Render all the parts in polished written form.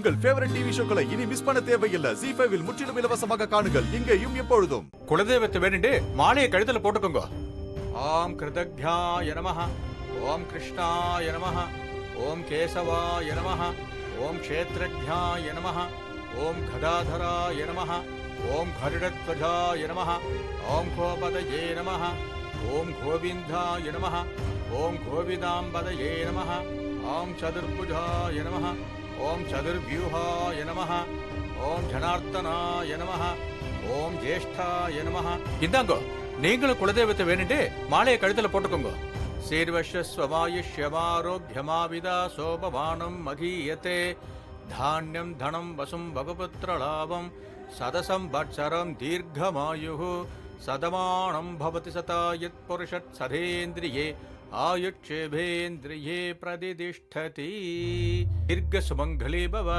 உங்கள் favourite TV ஷோக்களை இனி miss பண்ண தேவையில்லை. ZEE5 இல் முற்றிலும் இலவசமாக காணுங்கள், இங்கேயும் எப்பொழுதும். குலதெய்வத்தை வேண்டிட்டு மாலையை கழுத்துல போட்டுக்கோங்க. ஓம் கிருதக்ஞாய நமஹ, ஓம் கிருஷ்ணாய நமஹ, ஓம் கேசவாய நமஹ, ஓம் க்ஷேத்ரஜ்ஞாய நமஹ, ஓம் கதாதராய நமஹ, ஓம் கருடத்வஜாய நமஹ, ஓம் கோபதயே நமஹ, ஓம் கோவிந்தாய நமஹ, ஓம் கோவிதாம்பதயே நமஹ, ஓம் சதுர்புஜாய நமஹ, ஓம் சதுர்வியூஹாய நமஹ, ஓம் ஜனார்த்தனாய நமஹ, ஓம் ஜேஷ்டாய நமஹ. இந்தாங்கோ, நீங்களும் குலதெய்வத்தை வேண்டிட்டு மாலையை கழுத்துல போட்டுக்கோங்க. சீர்வஸ்வமாயுஷ்யமாரோக்கியமாவிதா சோபவானம் மகீயத்தே தானியம் தனம் வசும் பகபுத்திரலாபம் சதசம் வத்சரம் தீர்க்கமாயுः சதமானம் பவதி சதாயத் புருஷத் சதேந்திரியே ஆயுட்சேபேந்திரியே பிரதிதிஷ்டதி. தீர்க்கசுமங்கலி பவ,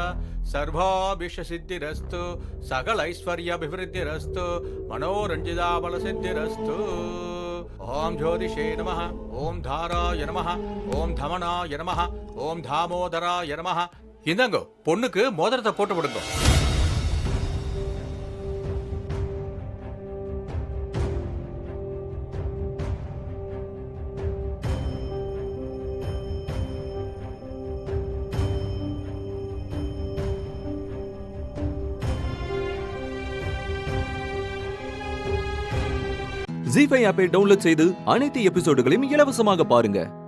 சர்வாபிஷசித்திரஸ்து, சகல ஐஸ்வர்யாபிவிருத்திரஸ்து, மனோரஞ்சிதாபலசித்திரஸ்து. ஓம் ஜோதிஷே நமஹ, ஓம் தாராய நமஹ, ஓம் தமனாய நமஹ, ஓம் தாமோதராய நமஹ. இந்தாங்கோ, பொண்ணுக்கு மோதிரத்தை போட்டு விடுங்க. ZEE5 ஆப்பை டவுன்லோட் செய்து அனைத்து எபிசோடுகளையும் இலவசமாக பாருங்க.